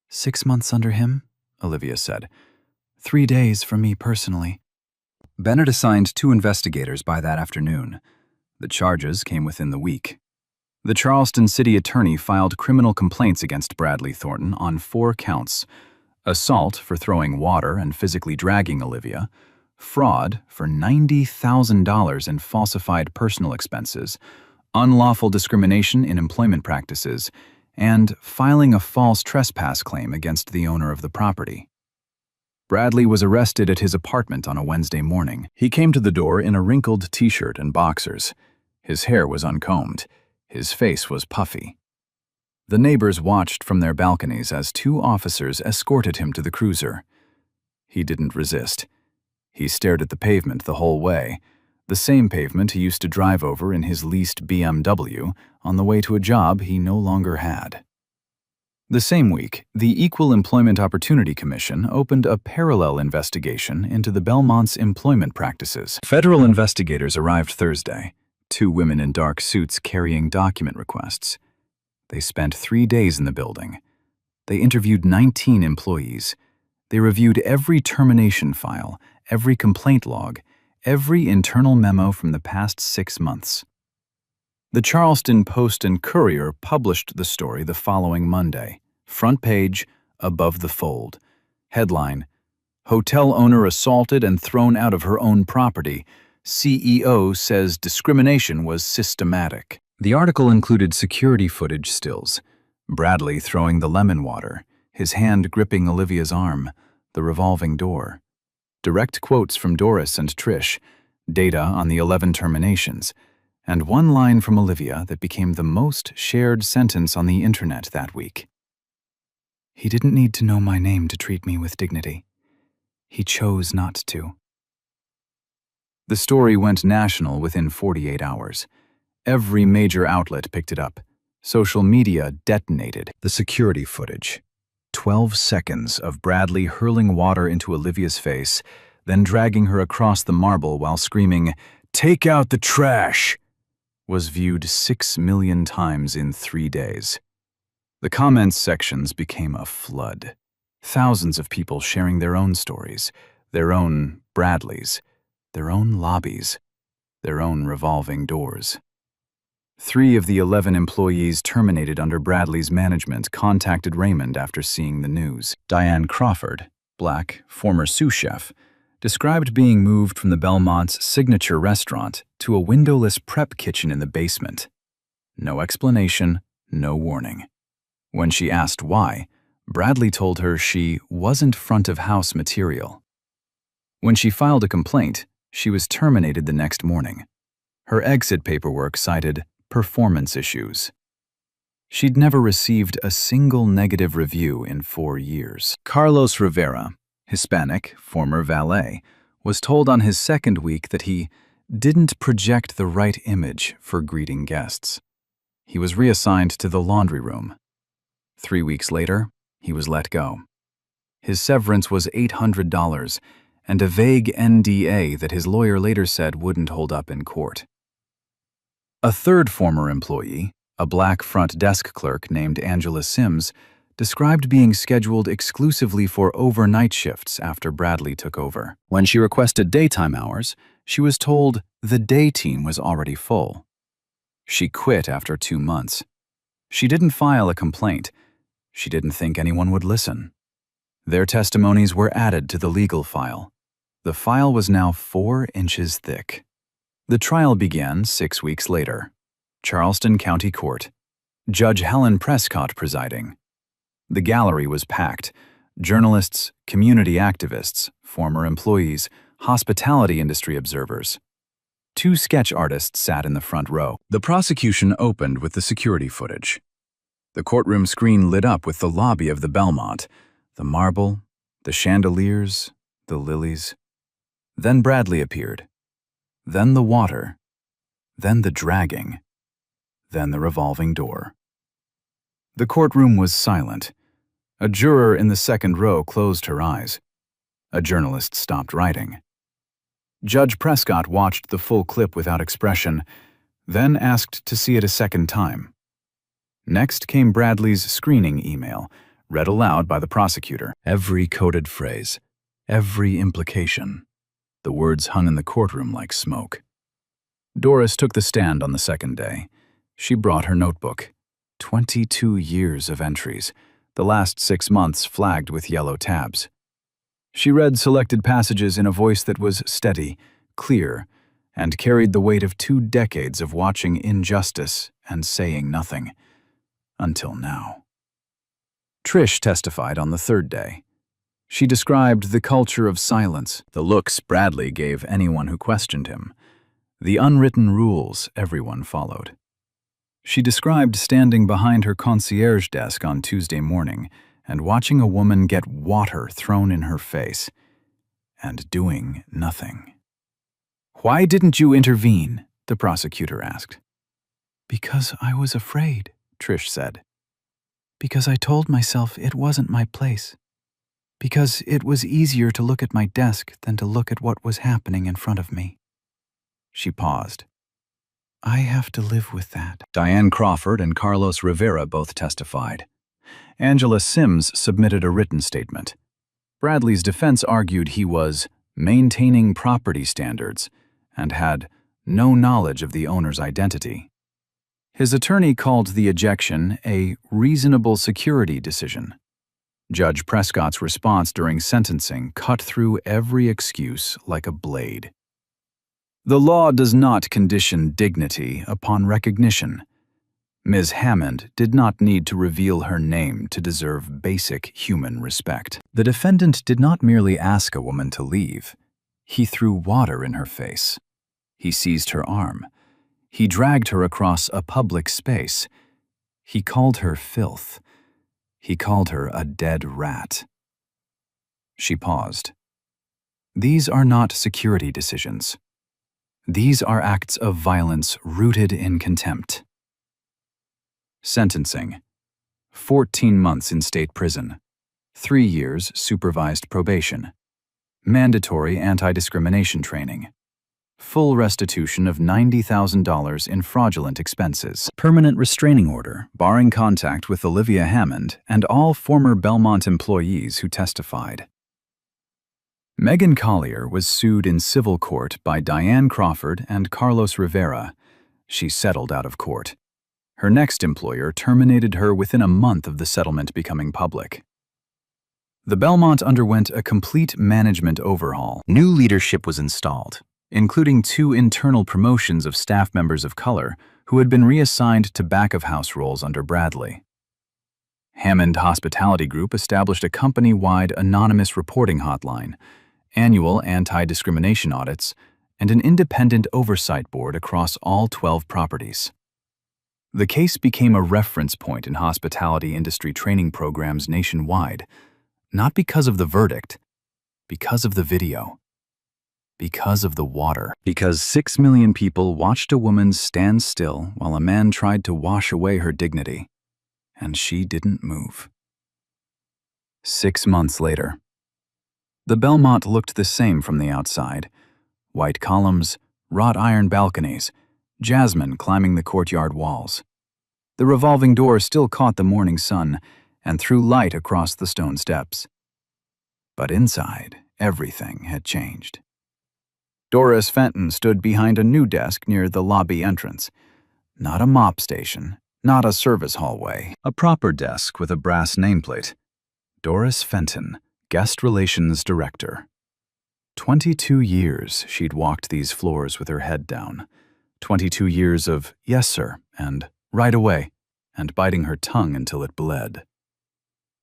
"6 months under him," Olivia said. 3 days for me personally." Bennett assigned 2 investigators by that afternoon. The charges came within the week. The Charleston city attorney filed criminal complaints against Bradley Thornton on 4 counts: assault for throwing water and physically dragging Olivia, fraud for $90,000 in falsified personal expenses, unlawful discrimination in employment practices, and filing a false trespass claim against the owner of the property. Bradley was arrested at his apartment on a Wednesday morning. He came to the door in a wrinkled t-shirt and boxers. His hair was uncombed. His face was puffy. The neighbors watched from their balconies as 2 officers escorted him to the cruiser. He didn't resist. He stared at the pavement the whole way, the same pavement he used to drive over in his leased BMW on the way to a job he no longer had. The same week, the Equal Employment Opportunity Commission opened a parallel investigation into the Belmont's employment practices. Federal investigators arrived Thursday, 2 women in dark suits carrying document requests. They spent 3 days in the building. They interviewed 19 employees. They reviewed every termination file, every complaint log, every internal memo from the past 6 months. The Charleston Post and Courier published the story the following Monday. Front page, above the fold. Headline: Hotel owner assaulted and thrown out of her own property. CEO says discrimination was systematic. The article included security footage stills. Bradley throwing the lemon water, his hand gripping Olivia's arm, the revolving door. Direct quotes from Doris and Trish, data on the 11 terminations, and 1 line from Olivia that became the most shared sentence on the internet that week. "He didn't need to know my name to treat me with dignity. He chose not to." The story went national within 48 hours. Every major outlet picked it up. Social media detonated the security footage. 12 seconds of Bradley hurling water into Olivia's face, then dragging her across the marble while screaming, "Take out the trash!" was viewed 6 million times in 3 days. The comments sections became a flood. Thousands of people sharing their own stories, their own Bradleys, their own lobbies, their own revolving doors. 3 of the 11 employees terminated under Bradley's management contacted Raymond after seeing the news. Diane Crawford, Black, former sous chef, described being moved from the Belmont's signature restaurant to a windowless prep kitchen in the basement. No explanation, no warning. When she asked why, Bradley told her she wasn't front-of-house material. When she filed a complaint, she was terminated the next morning. Her exit paperwork cited performance issues. She'd never received a single negative review in 4 years. Carlos Rivera, Hispanic, former valet, was told on his second week that he didn't project the right image for greeting guests. He was reassigned to the laundry room. 3 weeks later, he was let go. His severance was $800 and a vague NDA that his lawyer later said wouldn't hold up in court. A third former employee, a Black front desk clerk named Angela Sims, described being scheduled exclusively for overnight shifts after Bradley took over. When she requested daytime hours, she was told the day team was already full. She quit after 2 months. She didn't file a complaint. She didn't think anyone would listen. Their testimonies were added to the legal file. The file was now 4 inches thick. The trial began 6 weeks later. Charleston County Court. Judge Helen Prescott presiding. The gallery was packed. Journalists, community activists, former employees, hospitality industry observers. 2 sketch artists sat in the front row. The prosecution opened with the security footage. The courtroom screen lit up with the lobby of the Belmont, the marble, the chandeliers, the lilies. Then Bradley appeared. Then the water. Then the dragging. Then the revolving door. The courtroom was silent. A juror in the second row closed her eyes. A journalist stopped writing. Judge Prescott watched the full clip without expression, then asked to see it a second time. Next came Bradley's screening email, read aloud by the prosecutor. Every coded phrase, every implication. The words hung in the courtroom like smoke. Doris took the stand on the second day. She brought her notebook. 22 years of entries, the last 6 months flagged with yellow tabs. She read selected passages in a voice that was steady, clear, and carried the weight of 2 decades of watching injustice and saying nothing. Until now. Trish testified on the third day. She described the culture of silence, the looks Bradley gave anyone who questioned him, the unwritten rules everyone followed. She described standing behind her concierge desk on Tuesday morning and watching a woman get water thrown in her face, and doing nothing. "Why didn't you intervene?" the prosecutor asked. "Because I was afraid," Trish said. "Because I told myself it wasn't my place. Because it was easier to look at my desk than to look at what was happening in front of me." She paused. "I have to live with that." Diane Crawford and Carlos Rivera both testified. Angela Sims submitted a written statement. Bradley's defense argued he was maintaining property standards and had no knowledge of the owner's identity. His attorney called the ejection a reasonable security decision. Judge Prescott's response during sentencing cut through every excuse like a blade. The law does not condition dignity upon recognition. Ms. Hammond did not need to reveal her name to deserve basic human respect. The defendant did not merely ask a woman to leave. He threw water in her face. He seized her arm. He dragged her across a public space. He called her filth. He called her a dead rat. She paused. These are not security decisions. These are acts of violence rooted in contempt. Sentencing. 14 months in state prison. 3 years supervised probation. Mandatory anti-discrimination training. full restitution of $90,000 in fraudulent expenses, permanent restraining order barring contact with Olivia Hammond and all former Belmont employees who testified. Megan Collier was sued in civil court by Diane Crawford and Carlos Rivera. She settled out of court. Her next employer terminated her within a month of the settlement becoming public. The Belmont underwent a complete management overhaul. New leadership was installed, including 2 internal promotions of staff members of color who had been reassigned to back-of-house roles under Bradley. Hammond Hospitality Group established a company-wide anonymous reporting hotline, annual anti-discrimination audits, and an independent oversight board across all 12 properties. The case became a reference point in hospitality industry training programs nationwide, not because of the verdict, because of the video. Because of the water. Because 6 million people watched a woman stand still while a man tried to wash away her dignity, and she didn't move. 6 months later. The Belmont looked the same from the outside. White columns, wrought iron balconies, jasmine climbing the courtyard walls. The revolving door still caught the morning sun and threw light across the stone steps. But inside, everything had changed. Doris Fenton stood behind a new desk near the lobby entrance. Not a mop station, not a service hallway. A proper desk with a brass nameplate. Doris Fenton, Guest Relations Director. 22 years she'd walked these floors with her head down. 22 years of yes, sir, and right away, and biting her tongue until it bled.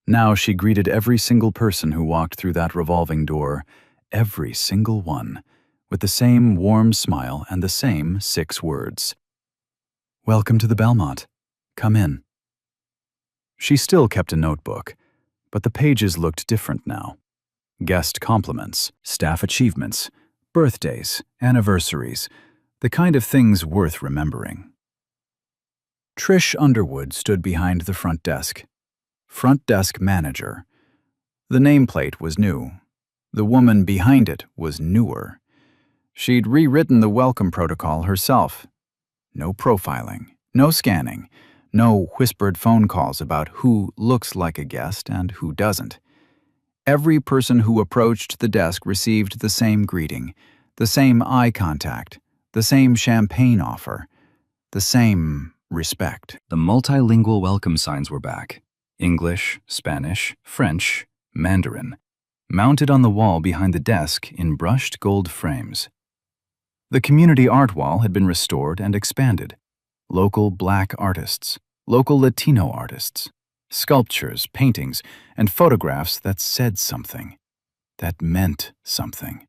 Now she greeted every single person who walked through that revolving door, every single one, with the same warm smile and the same 6 words. Welcome to the Belmont. Come in. She still kept a notebook, but the pages looked different now. Guest compliments, staff achievements, birthdays, anniversaries, the kind of things worth remembering. Trish Underwood stood behind the front desk. Front desk manager. The nameplate was new. The woman behind it was newer. She'd rewritten the welcome protocol herself. No profiling, no scanning, no whispered phone calls about who looks like a guest and who doesn't. Every person who approached the desk received the same greeting, the same eye contact, the same champagne offer, the same respect. The multilingual welcome signs were back. English, Spanish, French, Mandarin, mounted on the wall behind the desk in brushed gold frames. The community art wall had been restored and expanded. Local Black artists, local Latino artists, sculptures, paintings, and photographs that said something, that meant something.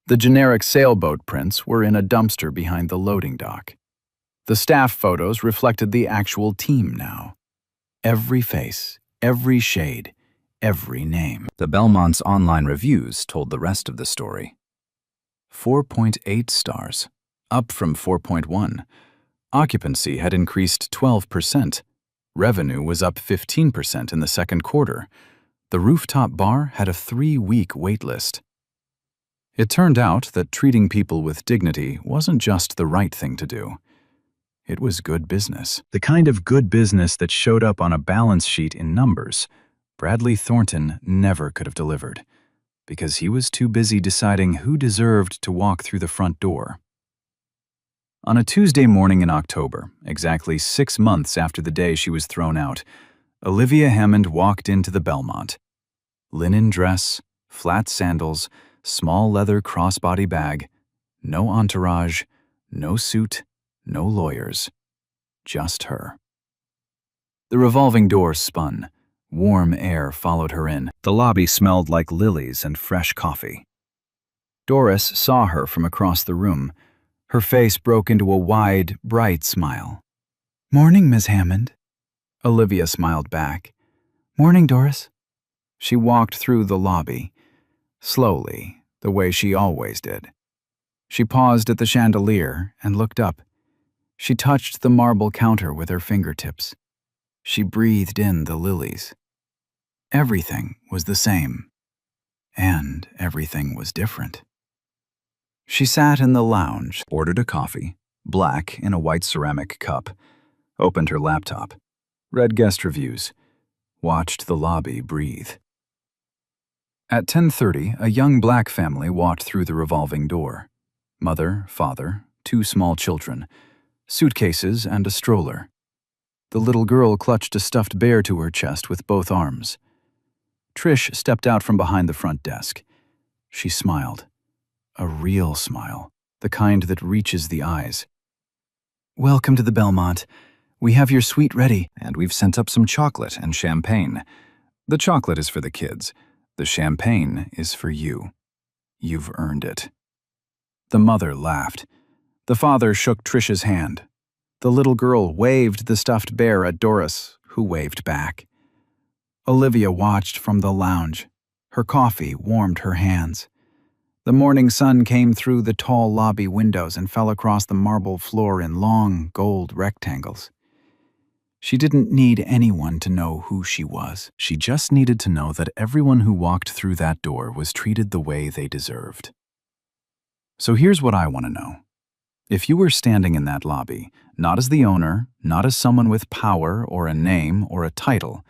The generic sailboat prints were in a dumpster behind the loading dock. The staff photos reflected the actual team now. Every face, every shade, every name. The Belmont's online reviews told the rest of the story. 4.8 stars, up from 4.1. Occupancy had increased 12%. Revenue was up 15% in the second quarter. The rooftop bar had a 3-week wait list. It turned out that treating people with dignity wasn't just the right thing to do. It was good business. The kind of good business that showed up on a balance sheet in numbers. Bradley Thornton never could have delivered, because he was too busy deciding who deserved to walk through the front door. On a Tuesday morning in October, exactly 6 months after the day she was thrown out, Olivia Hammond walked into the Belmont. Linen dress, flat sandals, small leather crossbody bag, no entourage, no suit, no lawyers, just her. The revolving door spun. Warm air followed her in. The lobby smelled like lilies and fresh coffee. Doris saw her from across the room. Her face broke into a wide, bright smile. "Morning, Miss Hammond." Olivia smiled back. "Morning, Doris." She walked through the lobby, slowly, the way she always did. She paused at the chandelier and looked up. She touched the marble counter with her fingertips. She breathed in the lilies. Everything was the same, and everything was different. She sat in the lounge, ordered a coffee, black in a white ceramic cup, opened her laptop, read guest reviews, watched the lobby breathe. At 10:30, a young black family walked through the revolving door. Mother, father, 2 small children, suitcases and a stroller. The little girl clutched a stuffed bear to her chest with both arms. Trish stepped out from behind the front desk. She smiled. A real smile, the kind that reaches the eyes. "Welcome to the Belmont. We have your suite ready, and we've sent up some chocolate and champagne. The chocolate is for the kids. The champagne is for you. You've earned it." The mother laughed. The father shook Trish's hand. The little girl waved the stuffed bear at Doris, who waved back. Olivia watched from the lounge. Her coffee warmed her hands. The morning sun came through the tall lobby windows and fell across the marble floor in long, gold rectangles. She didn't need anyone to know who she was. She just needed to know that everyone who walked through that door was treated the way they deserved. So here's what I want to know. If you were standing in that lobby, not as the owner, not as someone with power or a name or a title,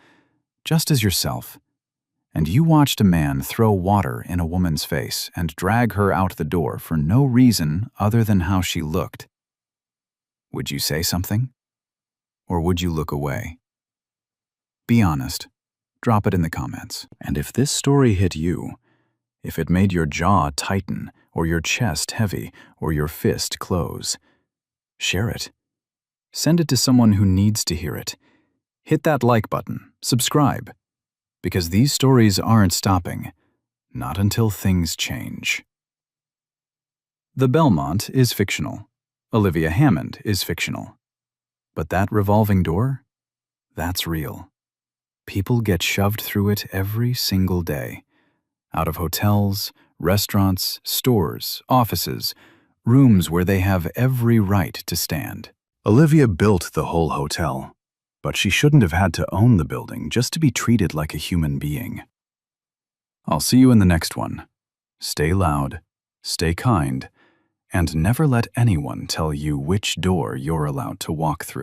just as yourself, and you watched a man throw water in a woman's face and drag her out the door for no reason other than how she looked, would you say something? Or would you look away? Be honest. Drop it in the comments. And if this story hit you, if it made your jaw tighten, or your chest heavy, or your fist close, share it. Send it to someone who needs to hear it. Hit that like button, subscribe, because these stories aren't stopping, not until things change. The Belmont is fictional. Olivia Hammond is fictional. But that revolving door? That's real. People get shoved through it every single day. Out of hotels, restaurants, stores, offices, rooms where they have every right to stand. Olivia built the whole hotel, but she shouldn't have had to own the building just to be treated like a human being. I'll see you in the next one. Stay loud, stay kind, and never let anyone tell you which door you're allowed to walk through.